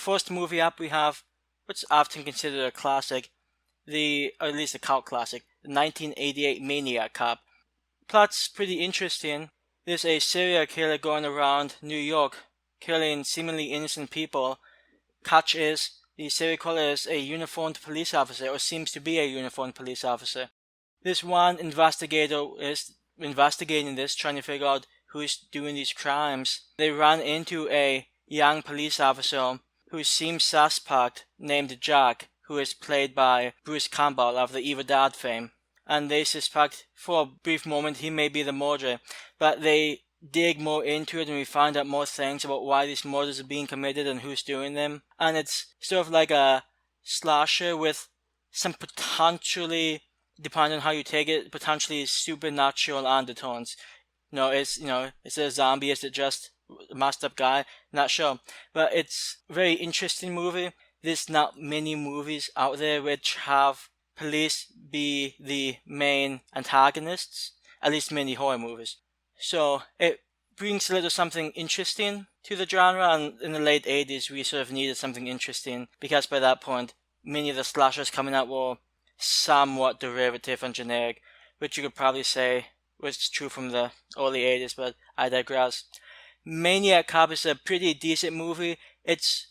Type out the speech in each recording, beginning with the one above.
first movie up, we have what's often considered a classic, or at least a cult classic, the 1988 Maniac Cop. Plot's pretty interesting. There's a serial killer going around New York, killing seemingly innocent people. Catch is, the serial killer is a uniformed police officer, or seems to be a uniformed police officer. This one investigator is investigating this, trying to figure out who's doing these crimes. They run into a young police officer who seems suspect, named Jack, who is played by Bruce Campbell of the Evil Dead fame. And they suspect for a brief moment he may be the murderer, but they dig more into it and we find out more things about why these murders are being committed and who's doing them. And it's sort of like a slasher with some potentially, depending on how you take it, potentially supernatural undertones. Is it a zombie? Is it just a messed up guy? Not sure. But it's a very interesting movie. There's not many movies out there which have police be the main antagonists, at least many horror movies. So it brings a little something interesting to the genre, and in the late 80s we sort of needed something interesting because by that point many of the slashers coming out were somewhat derivative and generic, which you could probably say was true from the early 80s, but I digress. Maniac Cop is a pretty decent movie. It's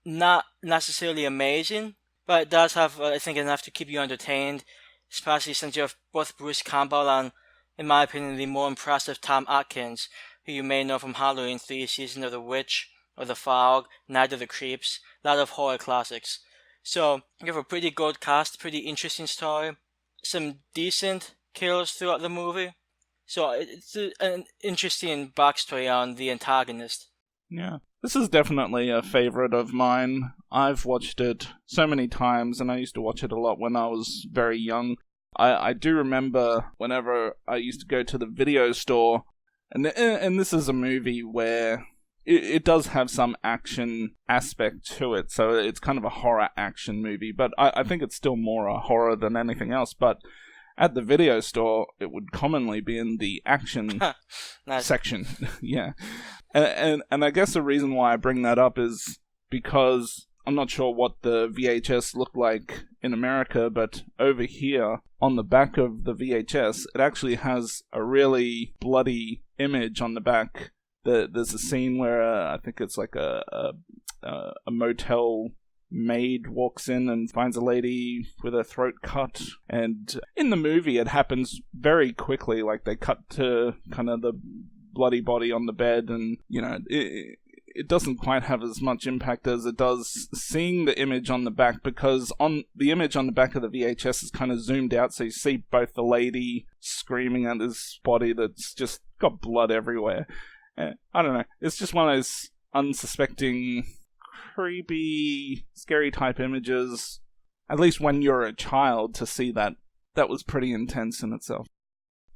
not necessarily amazing, but it does have, I think, enough to keep you entertained, especially since you have both Bruce Campbell and, in my opinion, the more impressive Tom Atkins, who you may know from Halloween 3, Season of the Witch, or The Fog, Night of the Creeps, a lot of horror classics. So, you have a pretty good cast, pretty interesting story, some decent kills throughout the movie. So, it's an interesting backstory on the antagonist. Yeah. This is definitely a favorite of mine. I've watched it so many times, and I used to watch it a lot when I was very young. I do remember whenever I used to go to the video store, and this is a movie where it does have some action aspect to it, so it's kind of a horror action movie, but I think it's still more a horror than anything else, but at the video store, it would commonly be in the action Nice. section. Yeah. And I guess the reason why I bring that up is because I'm not sure what the VHS looked like in America, but over here, on the back of the VHS, it actually has a really bloody image on the back. There's a scene where I think it's like a motel maid walks in and finds a lady with her throat cut, and in the movie it happens very quickly, like they cut to kind of the bloody body on the bed, and it doesn't quite have as much impact as it does seeing the image on the back, because on the image on the back of the VHS is kind of zoomed out, so you see both the lady screaming at this body that's just got blood everywhere. I don't know, it's just one of those unsuspecting, creepy, scary type images. At least when you're a child, to see that was pretty intense in itself.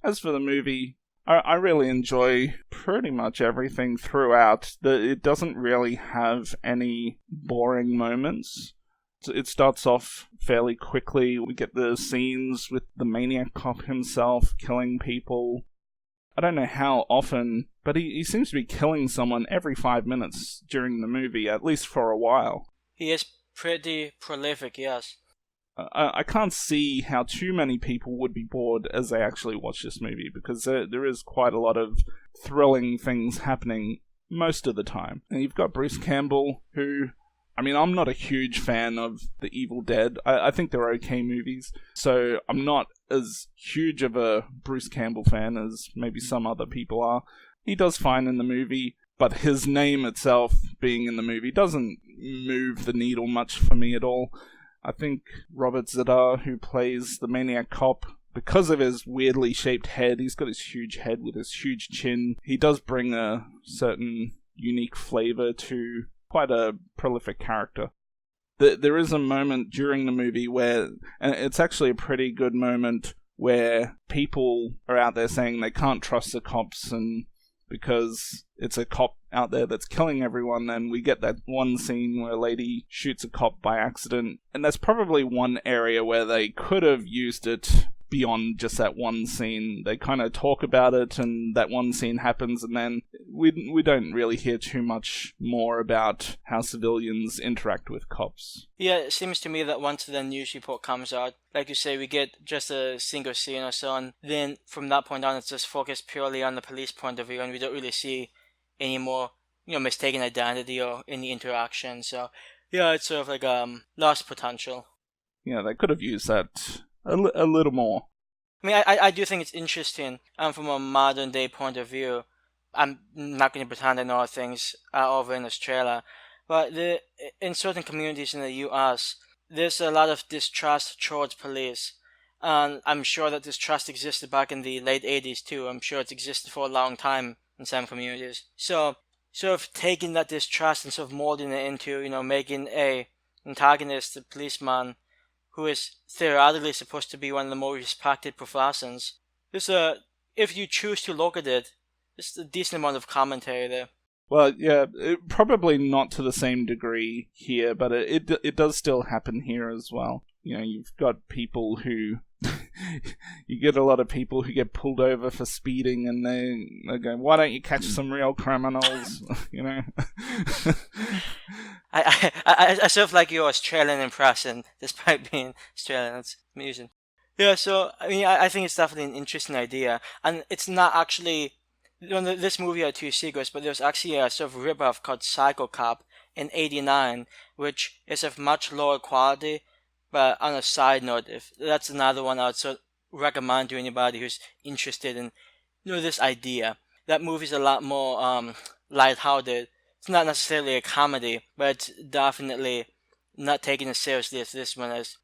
As for the movie, I really enjoy pretty much everything throughout. It doesn't really have any boring moments. It starts off fairly quickly. We get the scenes with the Maniac Cop himself killing people. I don't know how often, but he seems to be killing someone every 5 minutes during the movie, at least for a while. He is pretty prolific, yes. I can't see how too many people would be bored as they actually watch this movie, because there is quite a lot of thrilling things happening most of the time. And you've got Bruce Campbell, who, I mean, I'm not a huge fan of The Evil Dead. I think they're okay movies, so I'm not as huge of a Bruce Campbell fan as maybe some other people are. He does fine in the movie, but his name itself being in the movie doesn't move the needle much for me at all. I think Robert Z'Dar, who plays the Maniac Cop, because of his weirdly shaped head, he's got this huge head with this huge chin, he does bring a certain unique flavor to quite a prolific character. There is a moment during the movie where, and it's actually a pretty good moment, where people are out there saying they can't trust the cops, and because it's a cop out there that's killing everyone, and we get that one scene where a lady shoots a cop by accident, and that's probably one area where they could have used it beyond just that one scene. They kind of talk about it, and that one scene happens, and then we don't really hear too much more about how civilians interact with cops. Yeah, it seems to me that once the news report comes out, like you say, we get just a single scene or so, and then from that point on, it's just focused purely on the police point of view, and we don't really see any more, mistaken identity or any interaction. So, yeah, it's sort of like lost potential. Yeah, they could have used that a little more. I mean, I do think it's interesting from a modern day point of view. I'm not going to pretend I know how things are over in Australia, but in certain communities in the US, there's a lot of distrust towards police. And I'm sure that distrust existed back in the late 80s too. I'm sure it's existed for a long time in some communities. So, sort of taking that distrust and sort of molding it into, making a antagonist, a policeman, who is theoretically supposed to be one of the more respected professions. If you choose to look at it, there's a decent amount of commentary there. Well, yeah, probably not to the same degree here, but it does still happen here as well. You've got people who... you get a lot of people who get pulled over for speeding, and they go, why don't you catch some real criminals, I sort of like your Australian impression, despite being Australian. It's amusing. Yeah, so, I mean, I think it's definitely an interesting idea, and it's not actually... This movie had two sequels, but there's actually a sort of ripoff called Psycho Cop in '89, which is of much lower quality. But on a side note, if that's another one I would sort of recommend to anybody who's interested in, this idea. That movie's a lot more lighthearted. It's not necessarily a comedy, but it's definitely not taken as seriously as this one is.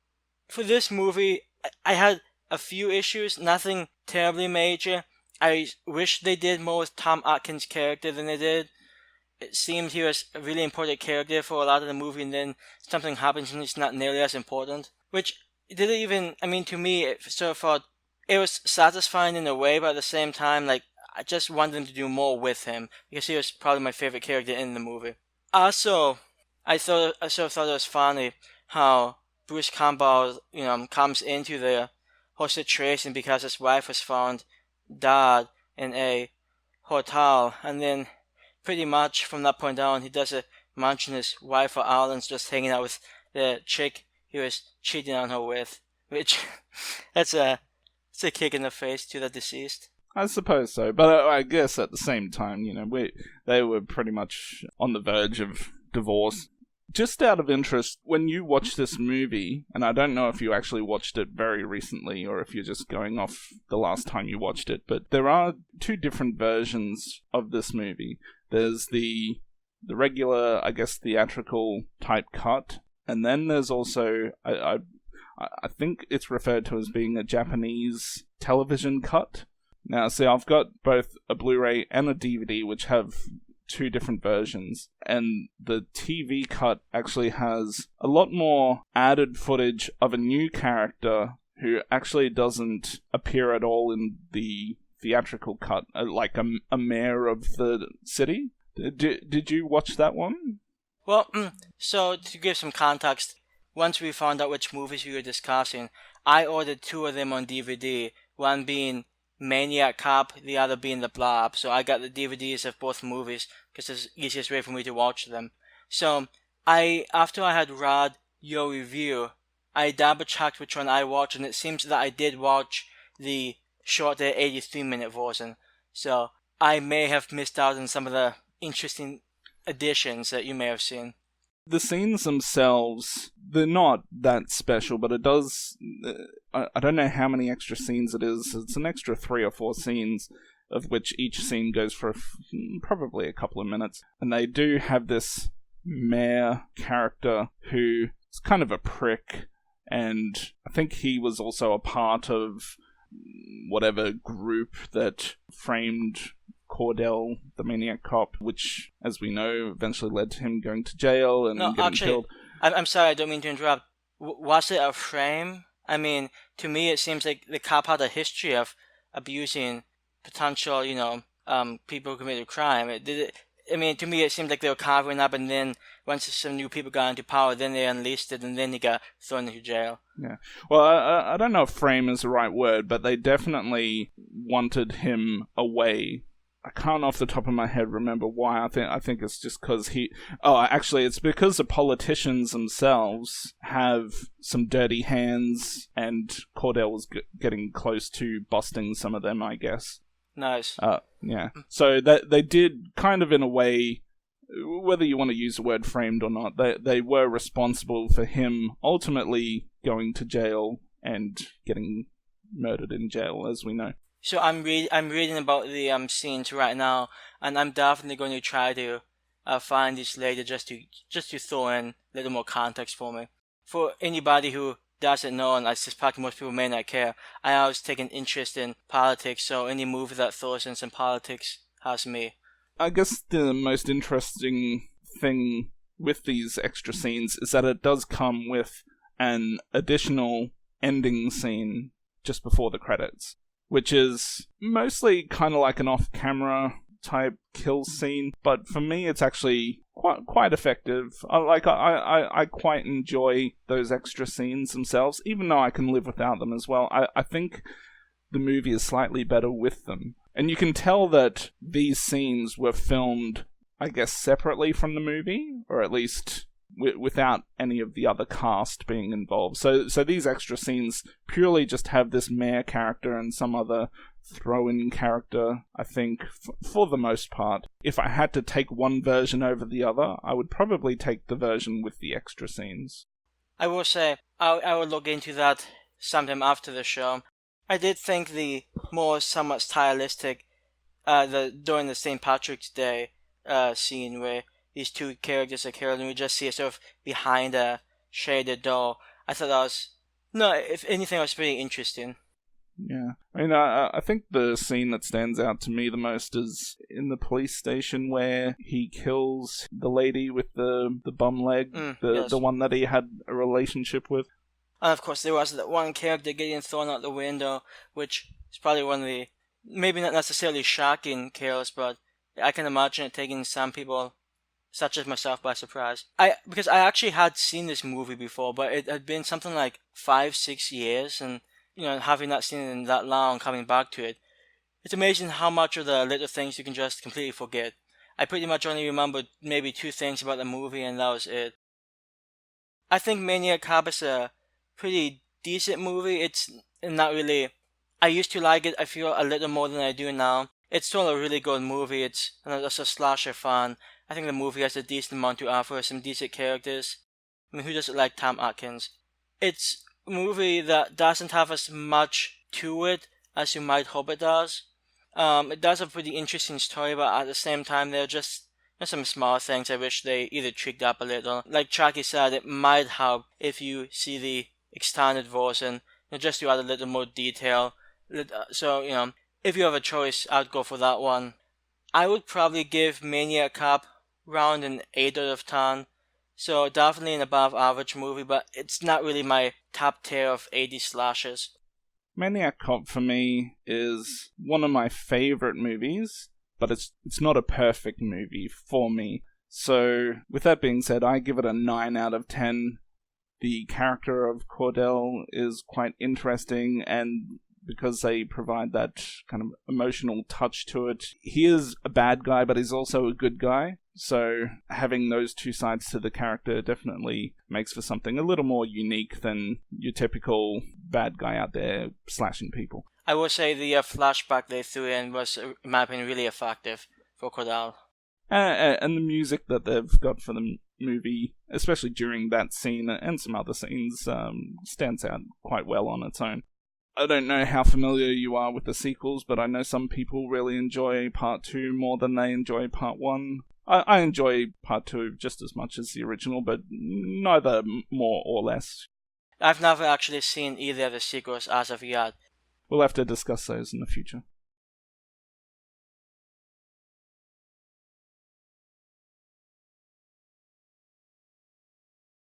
For this movie, I had a few issues, nothing terribly major. I wish they did more with Tom Atkins' character than they did. It seemed he was a really important character for a lot of the movie, and then something happens and he's not nearly as important. Which didn't even, to me, it sort of felt, it was satisfying in a way, but at the same time, like, I just wanted them to do more with him, because he was probably my favorite character in the movie. Also, I sort of thought it was funny how Bruce Campbell, comes into the whole situation because his wife was found dead in a hotel, and then pretty much from that point on, he doesn't mention his wife or Alan's just hanging out with the chick he was cheating on her with, which it's a kick in the face to the deceased. I suppose so, but I guess at the same time, they were pretty much on the verge of divorce. Just out of interest, when you watch this movie, and I don't know if you actually watched it very recently or if you're just going off the last time you watched it, but there are two different versions of this movie. There's the regular, I guess, theatrical type cut, and then there's also, I think it's referred to as being a Japanese television cut. Now, see, I've got both a Blu-ray and a DVD, which have two different versions, and the TV cut actually has a lot more added footage of a new character who actually doesn't appear at all in the theatrical cut, like a mayor of the city. Did you watch that one? Well, so to give some context, once we found out which movies we were discussing, I ordered two of them on DVD, one being Maniac Cop, the other being The Blob. So I got the DVDs of both movies because it's the easiest way for me to watch them. So after I had read your review, I double checked which one I watched, and it seems that I did watch the shorter 83-minute version. So I may have missed out on some of the interesting additions that you may have seen. The scenes themselves, they're not that special, but it does... I don't know how many extra scenes it is. It's an extra 3 or 4 scenes, of which each scene goes for probably a couple of minutes. And they do have this mayor character who is kind of a prick, and I think he was also a part of whatever group that framed Cordell, the Maniac Cop, which, as we know, eventually led to him going to jail and getting killed. I'm sorry, I don't mean to interrupt. Was it a frame? I mean, to me it seems like the cop had a history of abusing potential, people who committed crime. I mean, to me, it seemed like they were covering up, and then once some new people got into power, then they unleashed it, and then he got thrown into jail. Yeah. Well, I don't know if frame is the right word, but they definitely wanted him away. I can't off the top of my head remember why. I think it's just because he... Oh, actually, it's because the politicians themselves have some dirty hands, and Cordell was getting close to busting some of them, I guess. Nice. Yeah. So they did kind of in a way, whether you want to use the word framed or not, they were responsible for him ultimately going to jail and getting murdered in jail, as we know. So I'm reading about the scenes right now, and I'm definitely going to try to find this later just to throw in a little more context for me. For anybody who doesn't know, and I suspect most people may not care, I always take an interest in politics, so any movie that throws in some politics has me. I guess the most interesting thing with these extra scenes is that it does come with an additional ending scene just before the credits, which is mostly kind of like an off-camera type kill scene, but for me it's actually quite effective. I quite enjoy those extra scenes themselves, even though I can live without them as well. I think the movie is slightly better with them. And you can tell that these scenes were filmed, I guess, separately from the movie, or at least without any of the other cast being involved. So these extra scenes purely just have this mayor character and some other throw-in character, I think, for the most part. If I had to take one version over the other, I would probably take the version with the extra scenes. I will say, I will look into that sometime after the show. I did think the more somewhat stylistic, during the St. Patrick's Day scene where these two characters are killed and we just see it sort of behind a shaded door, I thought that was, no, if anything, it was pretty interesting. Yeah. I mean, I think the scene that stands out to me the most is in the police station where he kills the lady with the bum leg, yes. The one that he had a relationship with. And of course, there was that one character getting thrown out the window, which is probably one of the, maybe not necessarily shocking kills, but I can imagine it taking some people, such as myself, by surprise. Because I actually had seen this movie before, but it had been something like 5-6 years, and having not seen it in that long, coming back to it, it's amazing how much of the little things you can just completely forget. I pretty much only remembered maybe 2 things about the movie, and that was it. I think Maniac Cop is a pretty decent movie. It's not really... I used to like it, I feel, a little more than I do now. It's still a really good movie. It's a slasher fan. I think the movie has a decent amount to offer, some decent characters. I mean, who doesn't like Tom Atkins? It's a movie that doesn't have as much to it as you might hope it does. It does have a pretty interesting story, but at the same time, there are just some small things I wish they either tweaked up a little. Like Chucky said, it might help if you see the extended version, just to add a little more detail. So, if you have a choice, I'd go for that one. I would probably give Maniac Cop around an 8 out of 10. So definitely an above average movie, but it's not really my top tier of 80 slashes. Maniac Cop for me is one of my favorite movies, but it's not a perfect movie for me. So with that being said, I give it a 9 out of 10. The character of Cordell is quite interesting, and because they provide that kind of emotional touch to it, he is a bad guy, but he's also a good guy. So having those two sides to the character definitely makes for something a little more unique than your typical bad guy out there slashing people. I will say the flashback they threw in was, in my opinion, really effective for Cordell. And the music that they've got for the movie, especially during that scene and some other scenes, stands out quite well on its own. I don't know how familiar you are with the sequels, but I know some people really enjoy Part 2 more than they enjoy Part 1. I enjoy Part 2 just as much as the original, but neither more or less. I've never actually seen either of the sequels as of yet. We'll have to discuss those in the future.